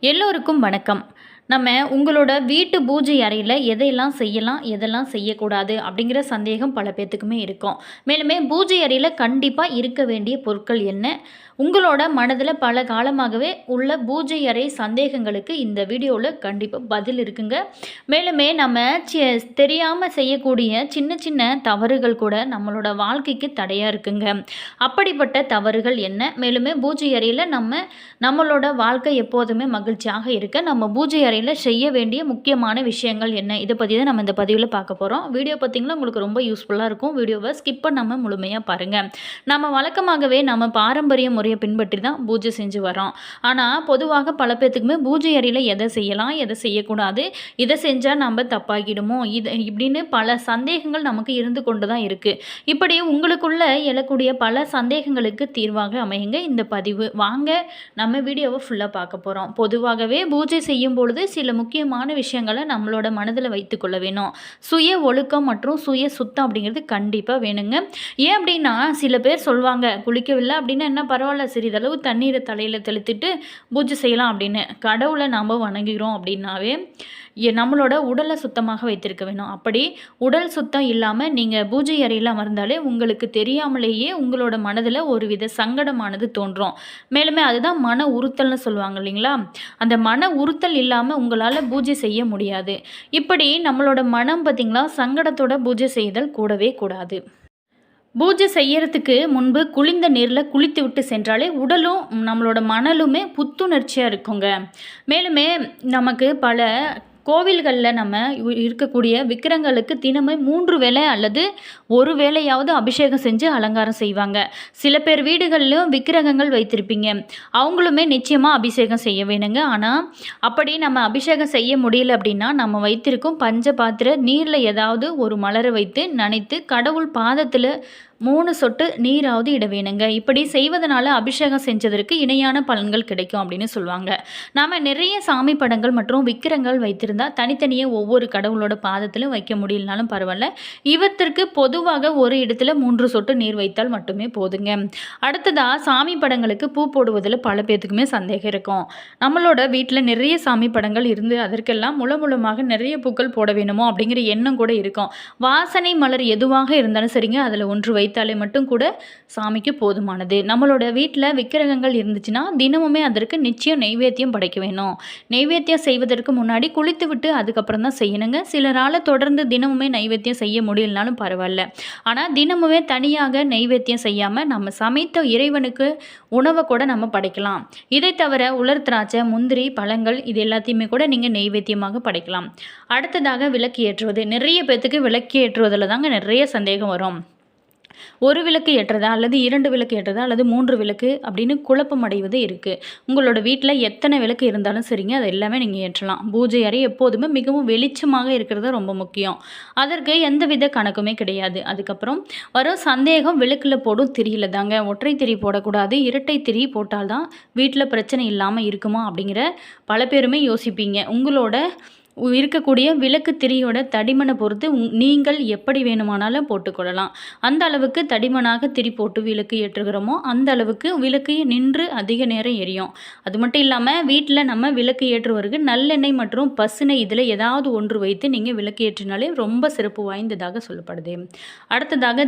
எல்லோருக்கும் வணக்கம். நம்ம உங்களோட வீட்டு பூஜை அறையில எதையெல்லாம் செய்யலாம், எதெல்லாம் செய்யக்கூடாது அப்படிங்கிற சந்தேகம் பல பேத்துக்குமே இருக்கும். மேலுமே பூஜை அறையில கண்டிப்பா இருக்க வேண்டிய பொருட்கள் என்ன? உங்களோட மனதில பல காலமாகவே உள்ள பூஜை அறை சந்தேகங்களுக்கு இந்த வீடியோல கண்டிப்பா பதில் இருக்குங்க. மேலுமே நம்ம தெரியாம செய்யக்கூடிய சின்ன சின்ன தவறுகள் கூட நம்மளோட வாழ்க்கைக்கு தடையா இருக்குங்க. அப்படிப்பட்ட தவறுகள் என்ன? மேலுமே பூஜை அறையில நம்மளோட வாழ்க்கை எப்போதுமே மகிழ்ச்சியாக இருக்க நம்ம பூஜை அறையில் செய்ய வேண்டிய முக்கியமான விஷயங்கள் என்ன, இதை பற்றி தான் நம்ம இந்த பதிவில் பார்க்க போகிறோம். வீடியோ பார்த்தீங்கன்னா உங்களுக்கு ரொம்ப யூஸ்ஃபுல்லாக இருக்கும். வீடியோவை ஸ்கிப் பண்ணாமல் முழுமையாக பாருங்கள். நம்ம வழக்கமாகவே நம்ம பாரம்பரிய முறையை பின்பற்றி தான் பூஜை செஞ்சு வரோம். ஆனால் பொதுவாக பல பேத்துக்குமே பூஜை அறையில் எதை செய்யலாம், எதை செய்யக்கூடாது, இதை செஞ்சால் நம்ம தப்பாகிடுமோ இப்படின்னு பல சந்தேகங்கள் நமக்கு இருந்து கொண்டு தான் இருக்குது. இப்படி உங்களுக்குள்ள எழக்கூடிய பல சந்தேகங்களுக்கு தீர்வாக அமையுங்க இந்த பதிவு. வாங்க நம்ம வீடியோவை ஃபுல்லாக பார்க்க போகிறோம். பொதுவாகவே பூஜை செய்யும் பொழுது சில முக்கியமான விஷயங்களை நம்மளோட மனதில் வைத்துக்கொள்ள வேணும். சுய ஒழுக்கம் மற்றும் சுய சுத்தம் அப்படிங்கிறது கண்டிப்பாக வேணுங்க. ஏன் அப்படின்னா சில பேர் சொல்லுவாங்க, குளிக்கவில்லை அப்படின்னா என்ன பரவாயில்ல, சிறிதளவு தண்ணீரை தலையில் தெளித்துட்டு பூஜை செய்யலாம் அப்படின்னு. கடவுளை நாம் வணங்குகிறோம் அப்படின்னாவே நம்மளோட உடலை சுத்தமாக வைத்திருக்க வேணும். அப்படி உடல் சுத்தம் இல்லாமல் நீங்கள் பூஜை அறையில் அமர்ந்தாலே உங்களுக்கு தெரியாமலேயே உங்களோட மனதில் ஒரு வித சங்கடமானது தோன்றும். மேலுமே அதுதான் மன உறுத்தல்னு சொல்லுவாங்க இல்லைங்களா? அந்த மன உறுத்தல் இல்லாமல் உங்களால் பூஜை செய்ய முடியாது. இப்படி நம்மளோட மனம் பார்த்திங்களா, சங்கடத்தோட பூஜை செய்தல் கூடவே கூடாது. பூஜை செய்யறதுக்கு முன்பு குளிர்ந்த நீரில் குளித்து விட்டு சென்றாலே உடலும் நம்மளோட மனலுமே புத்துணர்ச்சியாக இருக்குங்க. மேலுமே நமக்கு பல கோவில்களில் நம்ம இருக்கக்கூடிய விக்கிரங்களுக்கு தினமும் 3 வேளை அல்லது ஒரு வேளையாவது அபிஷேகம் செஞ்சு அலங்காரம் செய்வாங்க. சில பேர் வீடுகளிலும் விக்கிரகங்கள் வைத்திருப்பீங்க, அவங்களுமே நிச்சயமாக அபிஷேகம் செய்ய வேணுங்க. ஆனால் அப்படி நம்ம அபிஷேகம் செய்ய முடியல அப்படின்னா நம்ம வைத்திருக்கும் பஞ்ச பாத்திர நீரில் ஏதாவது ஒரு மலரை வைத்து நனைத்து கடவுள் பாதத்தில் 3 சொட்டு நீராவது இட வேணுங்க. இப்படி செய்வதனால அபிஷேகம் செஞ்சதற்கு இணையான பலன்கள் கிடைக்கும் அப்படின்னு சொல்லுவாங்க. நாம் நிறைய சாமி படங்கள் மற்றும் விக்கிரங்கள் வைத்திருந்தால் தனித்தனியே ஒவ்வொரு கடவுளோட பாதத்திலும் வைக்க முடியலனாலும் பரவாயில்ல. இவற்றிற்கு பொதுவாக ஒரு இடத்துல 3 சொட்டு நீர் வைத்தால் மட்டுமே போதுங்க. அடுத்ததாக சாமி படங்களுக்கு பூ போடுவதில் பல பேத்துக்குமே சந்தேகம் இருக்கும். நம்மளோட வீட்டில் நிறைய சாமி படங்கள் இருந்து அதற்கெல்லாம் மூலமாக நிறைய பூக்கள் போட வேணுமோ அப்படிங்கிற எண்ணம் கூட இருக்கும். வாசனை மலர் எதுவாக இருந்தாலும் சரிங்க, அதில் ஒன்று வைத்தாலே மட்டும் கூட சாமிக்கு போதுமானது. நம்மளோட வீட்டில் விக்கிரகங்கள் இருந்துச்சுன்னா தினமுமே அதற்கு நிச்சயம் நெய்வேத்தியம் படைக்க வேணும். நெய்வேத்தியம் செய்வதற்கு முன்னாடி குளித்து விட்டு அதுக்கப்புறம் தான் செய்யணுங்க. சிலரால் தொடர்ந்து தினமுமே நெய்வேத்தியம் செய்ய முடியலனாலும் பரவாயில்ல. ஆனால் தினமுமே தனியாக நெய்வேத்தியம் செய்யாமல் நம்ம சமைத்த இறைவனுக்கு உணவை கூட நம்ம படைக்கலாம். இதை தவிர உலர் திராட்சை, முந்திரி, பழங்கள் இது எல்லாத்தையுமே கூட நீங்கள் நெய்வேத்தியமாக படைக்கலாம். அடுத்ததாக விளக்கு ஏற்றுவது. நிறைய பேத்துக்கு விளக்கு ஏற்றுவதில் தாங்க நிறைய சந்தேகம் வரும். ஒரு விளக்கு ஏற்றதா அல்லது 2 விளக்கு ஏற்றதா அல்லது 3 விளக்கு அப்படின்னு குழப்பம் அடைவது இருக்குது. உங்களோட வீட்டில் எத்தனை விளக்கு இருந்தாலும் சரிங்க, அது எல்லாமே நீங்கள் ஏற்றலாம். பூஜை அறை எப்போதுமே மிகவும் வெளிச்சமாக இருக்கிறது ரொம்ப முக்கியம். அதற்கு எந்தவித கணக்குமே கிடையாது. அதுக்கப்புறம் வரும் சந்தேகம், விளக்கில் போடும் திரியில் தாங்க. ஒற்றை திரி போடக்கூடாது, இரட்டை திரி போட்டால்தான் வீட்டில் பிரச்சனை இல்லாமல் இருக்குமா அப்படிங்கிற பல பேருமே யோசிப்பீங்க. உங்களோட இருக்கக்கூடிய விளக்கு திரியோட தடிமனை பொறுத்து நீங்கள் எப்படி வேணுமானாலும் போட்டுக்கொள்ளலாம். அந்த அளவுக்கு தடிமனாக திரி போட்டு விளக்கு ஏற்றுகிறோமோ அந்த அளவுக்கு விளக்கு நின்று அதிக நேரம் எரியும். அது மட்டும் இல்லாமல் வீட்டில் நம்ம விளக்கு ஏற்றுவதற்கு நல்லெண்ணெய் மற்றும் பசுனை இதில் ஏதாவது ஒன்று வைத்து நீங்கள் விளக்கு ஏற்றினாலே ரொம்ப சிறப்பு வாய்ந்ததாக சொல்லப்படுது. அடுத்ததாக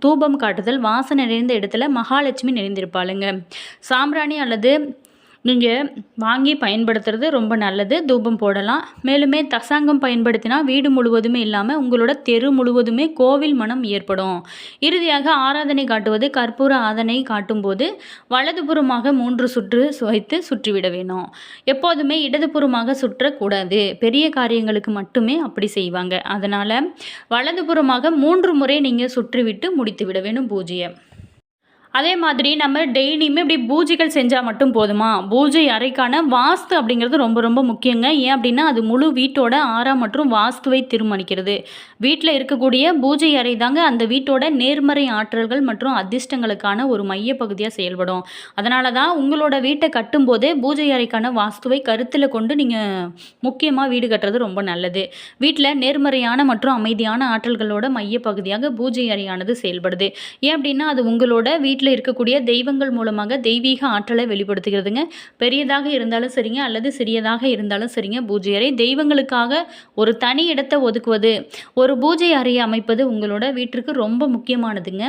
தூபம் காட்டுதல். வாசனை நிறைந்த இடத்துல மகாலட்சுமி நிறைந்திருப்பாளுங்க. சாம்பிராணி அல்லது நீங்கள் வாங்கி பயன்படுத்துறது ரொம்ப நல்லது. தூபம் போடலாம். மேலுமே தசாங்கம் பயன்படுத்தினா வீடு முழுவதுமே இல்லாமல் உங்களோட தெரு முழுவதுமே கோவில் மனம் ஏற்படும். இறுதியாக ஆராதனை காட்டுவது. கற்பூர ஆராதனை காட்டும்போது வலதுபுறமாக 3 சுற்று வைத்து சுற்றிவிட வேணும். எப்போதுமே இடதுபுறமாக சுற்றக்கூடாது. பெரிய காரியங்களுக்கு மட்டுமே அப்படி செய்வாங்க. அதனால் வலதுபுறமாக 3 முறை நீங்கள் சுற்றிவிட்டு முடித்து விட வேணும் பூஜையை. அதே மாதிரி நம்ம டெய்லியுமே இப்படி பூஜைகள் செஞ்சால் மட்டும் போதுமா? பூஜை அறைக்கான வாஸ்து அப்படிங்கிறது ரொம்ப ரொம்ப முக்கியங்க. ஏன் அப்படின்னா அது முழு வீட்டோட ஆறா மற்றும் வாஸ்துவை தீர்மானிக்கிறது. வீட்டில் இருக்கக்கூடிய பூஜை அறை தாங்க அந்த வீட்டோட நேர்மறை ஆற்றல்கள் மற்றும் அதிர்ஷ்டங்களுக்கான ஒரு மையப்பகுதியாக செயல்படும். அதனால தான் உங்களோட வீட்டை கட்டும்போதே பூஜை அறைக்கான வாஸ்துவை கருத்தில் கொண்டு நீங்கள் முக்கியமாக வீடு கட்டுறது ரொம்ப நல்லது. வீட்டில் நேர்மறையான மற்றும் அமைதியான ஆற்றல்களோட மையப்பகுதியாக பூஜை அறையானது செயல்படுது. ஏன் அப்படின்னா அது உங்களோட வீட்டில் வீட்டில் இருக்கக்கூடிய தெய்வங்கள் மூலமாக தெய்வீக ஆற்றலை வெளிப்படுத்துகிறதுங்க. பெரியதாக இருந்தாலும் சரிங்க, அல்லது சிறியதாக இருந்தாலும் சரிங்க, பூஜை அறை தெய்வங்களுக்காக ஒரு தனி இடத்தை ஒதுக்குவது, ஒரு பூஜை அறையை அமைப்பது உங்களோட வீட்டிற்கு ரொம்ப முக்கியமானதுங்க.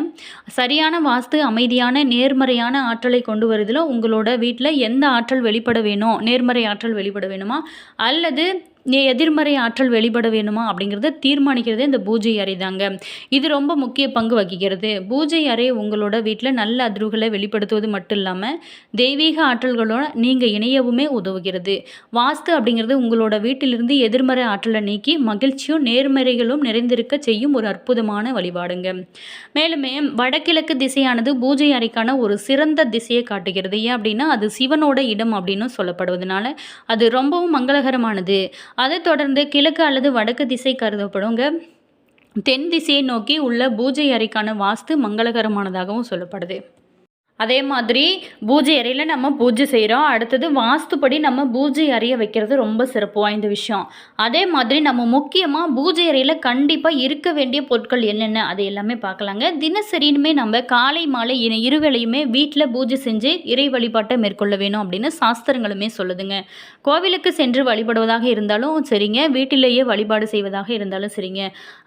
சரியான வாஸ்து அமைதியான நேர்மறையான ஆற்றலை கொண்டு வருதில் உங்களோட வீட்டில் எந்த ஆற்றல் வெளிப்பட வேணும், நேர்மறை ஆற்றல் வெளிப்பட வேணுமா அல்லது எதிர்மறை ஆற்றல் வெளிப்பட வேணுமா அப்படிங்கிறத தீர்மானிக்கிறதே இந்த பூஜை அறை தாங்க. இது ரொம்ப முக்கிய பங்கு வகிக்கிறது. பூஜை அறை உங்களோட வீட்டில் நல்ல அதிர்வுகளை வெளிப்படுத்துவது மட்டும் இல்லாமல் தெய்வீக ஆற்றல்களோட நீங்கள் இணையவுமே உதவுகிறது. வாஸ்து அப்படிங்கிறது உங்களோட வீட்டிலிருந்து எதிர்மறை ஆற்றலை நீக்கி மகிழ்ச்சியும் நேர்மறைகளும் நிறைந்திருக்க செய்யும் ஒரு அற்புதமான வழிபாடுங்க. மேலுமே வடகிழக்கு திசையானது பூஜை அறைக்கான ஒரு சிறந்த திசையை காட்டுகிறது. ஏன் அப்படின்னா அது சிவனோட இடம் அப்படின்னு சொல்லப்படுவதனால அது ரொம்பவும் மங்களகரமானது. அதைத் தொடர்ந்து கிழக்கு அல்லது வடக்கு திசை கருதப்படுங்க. தென் திசையை நோக்கி உள்ள பூஜை அறைக்கான வாஸ்து மங்களகரமானதாகவும் சொல்லப்படுது. அதே மாதிரி பூஜை அறையில் நம்ம பூஜை செய்கிறோம். அடுத்தது வாஸ்துப்படி நம்ம பூஜை அறையை வைக்கிறது ரொம்ப சிறப்பு வாய்ந்த விஷயம். அதே மாதிரி நம்ம முக்கியமாக பூஜை அறையில் கண்டிப்பாக இருக்க வேண்டிய பொருட்கள் என்னென்ன அது எல்லாமே பார்க்கலாங்க. தினசரியுமே நம்ம காலை மாலை இருவேளையுமே வீட்டில் பூஜை செஞ்சு இறை வழிபாட்டை மேற்கொள்ள வேணும் அப்படின்னு சாஸ்திரங்களுமே சொல்லுதுங்க. கோவிலுக்கு சென்று வழிபடுவதாக இருந்தாலும் சரிங்க, வீட்டிலேயே வழிபாடு செய்வதாக இருந்தாலும் சரிங்க,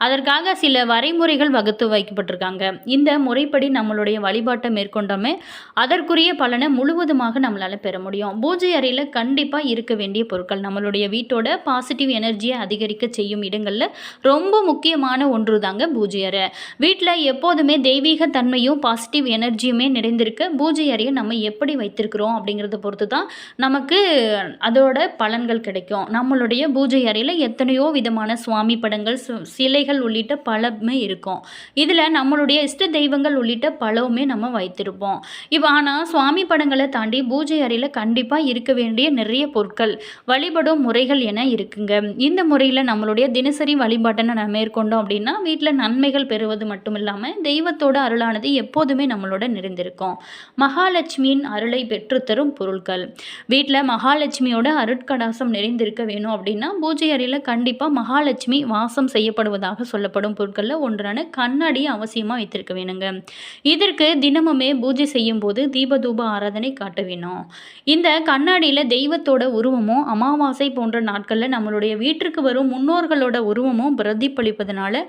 அதற்காக சில வரைமுறைகள் வகுத்து வைக்கப்பட்டிருக்காங்க. இந்த முறைப்படி நம்மளுடைய வழிபாட்டை மேற்கொண்டாமே அதற்குரிய பலனை முழுவதுமாக நம்மளால் பெற முடியும். பூஜை அறையில் கண்டிப்பாக இருக்க வேண்டிய பொருட்கள் நம்மளுடைய வீட்டோட பாசிட்டிவ் எனர்ஜியை அதிகரிக்க செய்யும் இடங்களில் ரொம்ப முக்கியமான ஒன்று தாங்க பூஜை அறை. வீட்டில் எப்போதுமே தெய்வீக தன்மையும் பாசிட்டிவ் எனர்ஜியுமே நிறைந்திருக்க பூஜை அறையை நம்ம எப்படி வைத்திருக்கிறோம் அப்படிங்கிறத பொறுத்து தான் நமக்கு அதோட பலன்கள் கிடைக்கும். நம்மளுடைய பூஜை அறையில் எத்தனையோ விதமான சுவாமி படங்கள், சிலைகள் உள்ளிட்ட பலமே இருக்கும். இதில் நம்மளுடைய இஷ்ட தெய்வங்கள் உள்ளிட்ட பலவுமே நம்ம வைத்திருப்போம். இப்போ ஆனால் சுவாமி படங்களை தாண்டி பூஜை அறையில் கண்டிப்பாக இருக்க வேண்டிய நிறைய பொருட்கள், வழிபடும் முறைகள் என இருக்குங்க. இந்த முறையில் நம்மளுடைய தினசரி வழிபாட்டை நம்ம மேற்கொண்டோம் அப்படின்னா வீட்டில் நன்மைகள் பெறுவது மட்டும் இல்லாமல் தெய்வத்தோட அருளானது எப்போதுமே நம்மளோட நிறைந்திருக்கும். மகாலட்சுமியின் அருளை பெற்றுத்தரும் பொருட்கள். வீட்டில் மகாலட்சுமியோட அருட்கடாசம் நிறைந்திருக்க வேணும் அப்படின்னா பூஜை அறையில் கண்டிப்பாக மகாலட்சுமி வாசம் செய்யப்படுவதாக சொல்லப்படும் பொருட்களில் ஒன்றான கண்ணாடி அவசியமாக வைத்திருக்க வேணுங்க. இதற்கு தினமுமே பூஜை செய்யும் போது தீபதூப ஆராதனை காட்ட வேணும். இந்த கண்ணாடியில் தெய்வத்தோட உருவமும் அமாவாசை போன்ற நாட்களில் நம்மளுடைய வீட்டிற்கு வரும் முன்னோர்களோட உருவமும் பிரதிபலிப்பதனால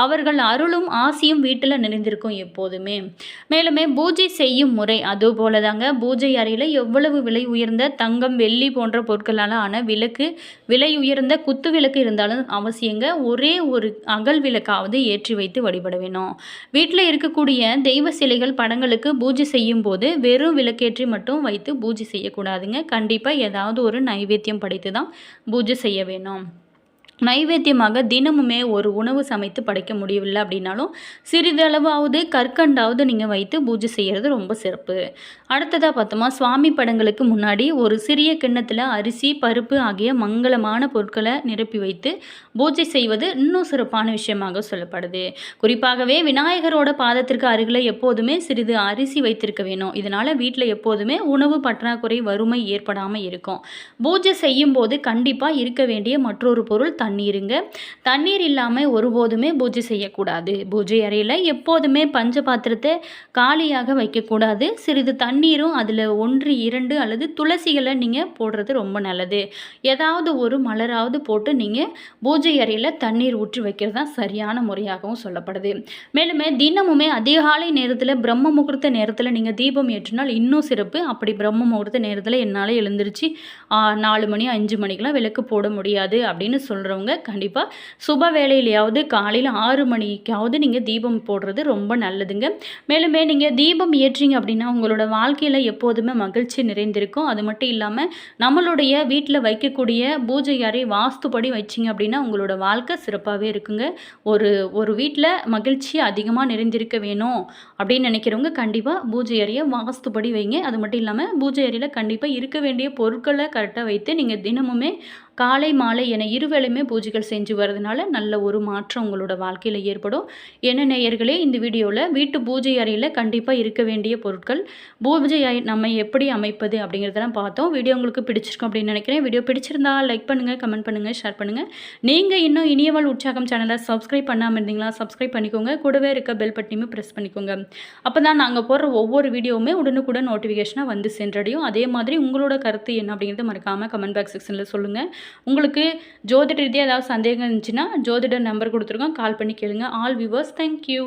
அவர்கள் அருளும் ஆசியும் வீட்டில் நிறைந்திருக்கும் எப்போதுமே. மேலுமே பூஜை செய்யும் முறை அதுபோல தாங்க. பூஜை அறையில் எவ்வளவு விலை உயர்ந்த தங்கம் வெள்ளி போன்ற பொருட்களால் ஆன விளக்கு, விலை உயர்ந்த குத்து விளக்கு இருந்தாலும் அவசியங்க. ஒரே ஒரு அகல் விளக்காவது ஏற்றி வைத்து வழிபட வேணும். வீட்டில் இருக்கக்கூடிய தெய்வ சிலைகள் படங்களுக்கு பூஜை செய்யும் போது வெறும் விளக்கேற்றி மட்டும் வைத்து பூஜை செய்யக்கூடாதுங்க. கண்டிப்பாக ஏதாவது ஒரு நைவேத்தியம் படைத்து தான் பூஜை செய்ய வேணும். நைவேத்தியமாக தினமுமே ஒரு உணவு சமைத்து படைக்க முடியவில்லை அப்படின்னாலும் சிறிதளவாவது கற்கண்டாவது நீங்கள் வைத்து பூஜை செய்கிறது ரொம்ப சிறப்பு. அடுத்ததாக பார்த்தோமா, சுவாமி படங்களுக்கு முன்னாடி ஒரு சிறிய கிண்ணத்தில் அரிசி, பருப்பு ஆகிய மங்களமான பொருட்களை நிரப்பி வைத்து பூஜை செய்வது இன்னும் சிறப்பான விஷயமாக சொல்லப்படுது. குறிப்பாகவே விநாயகரோட பாதத்திற்கு அருகில் எப்போதுமே சிறிது அரிசி வைத்திருக்க வேணும். இதனால் வீட்டில் எப்போதுமே உணவு பற்றாக்குறை, வறுமை ஏற்படாமல் இருக்கும். பூஜை செய்யும் போது கண்டிப்பாக இருக்க வேண்டிய மற்றொரு பொருள் தண்ணீருங்க. தண்ணீர் இல்லாமல் ஒருபோதுமே பூஜை செய்யக்கூடாது. பூஜை அறையில் எப்போதுமே பஞ்ச பாத்திரத்தை காலியாக வைக்கக்கூடாது. சிறிது தண்ணீரும் அதில் 1, 2 அல்லது துளசிகளை நீங்கள் போடுறது ரொம்ப நல்லது. ஏதாவது ஒரு மலராவது போட்டு நீங்கள் பூஜை அறையில் தண்ணீர் ஊற்றி வைக்கிறது தான் சரியான முறையாகவும் சொல்லப்படுது. மேலுமே தினமுமே அதிகாலை நேரத்தில் பிரம்ம முகூர்த்த நேரத்தில் நீங்கள் தீபம் ஏற்றினால் இன்னும் சிறப்பு. அப்படி பிரம்ம முகூர்த்த நேரத்தில் என்னால் எழுந்திருச்சு 4 மணி 5 மணிக்கெலாம் விளக்கு போட முடியாது அப்படின்னு சொல்கிறவங்க கண்டிப்பாக சுப வேளையிலையாவது காலையில் 6 மணிக்காவது நீங்கள் தீபம் போடுறது ரொம்ப நல்லதுங்க. மேலுமே நீங்கள் தீபம் ஏற்றிங்க அப்படின்னா உங்களோட வாழ்க்கையில் எப்போதுமே மகிழ்ச்சி நிறைந்திருக்கும். அது மட்டும் இல்லாமல் நம்மளுடைய வீட்டில் வைக்கக்கூடிய பூஜை அறை வாஸ்துப்படி வச்சிங்க அப்படின்னா உங்களோட வாழ்க்கை சிறப்பாகவே இருக்குங்க. ஒரு வீட்டில் மகிழ்ச்சி அதிகமாக நிறைந்திருக்க வேணும் அப்படின்னு நினைக்கிறவங்க கண்டிப்பாக பூஜை அறையை வாஸ்துப்படி வைங்க. அது மட்டும் இல்லாமல் பூஜை அறையில் கண்டிப்பாக இருக்க வேண்டிய பொருட்களை கரெக்டாக வைத்து நீங்கள் தினமுமே காலை மாலை என இருவேளையுமே பூஜைகள் செஞ்சு வரதுனால நல்ல ஒரு மாற்றம் உங்களோட வாழ்க்கையில் ஏற்படும். என்ன நேயர்களே, இந்த வீடியோவில் வீட்டு பூஜை அறையில் கண்டிப்பாக இருக்க வேண்டிய பொருட்கள், பூஜை அறை நம்ம எப்படி அமைப்பது அப்படிங்கிறதெல்லாம் பார்த்தோம். வீடியோ உங்களுக்கு பிடிச்சிருக்கும் அப்படின்னு நினைக்கிறேன். வீடியோ பிடிச்சிருந்தா லைக் பண்ணுங்கள், கமெண்ட் பண்ணுங்கள், ஷேர் பண்ணுங்கள். நீங்கள் இன்னும் இனியவள் உற்சாகம் சேனலை சப்ஸ்கிரைப் பண்ணாமல் இருந்தீங்களா, சப்ஸ்கிரைப் பண்ணிக்கோங்க. கூடவே இருக்க பெல் பட்டனையுமே ப்ரெஸ் பண்ணிக்கோங்க. அப்போ தான் நாங்கள் போடுற ஒவ்வொரு வீடியோவுமே உடனுக்குடன் நோட்டிஃபிகேஷனாக வந்து சென்றடையும். அதே மாதிரி உங்களோட கருத்து என்ன அப்படிங்கிறத மறக்காமல் கமெண்ட் பாக்ஸ் செக்ஷனில் சொல்லுங்கள். உங்களுக்கு ஜோதிட ரீதியாக ஏதாவது சந்தேகம் இருந்துச்சுன்னா ஜோதிடர் நம்பர் கொடுத்துருக்கோம், கால் பண்ணி கேளுங்க. All viewers, thank you.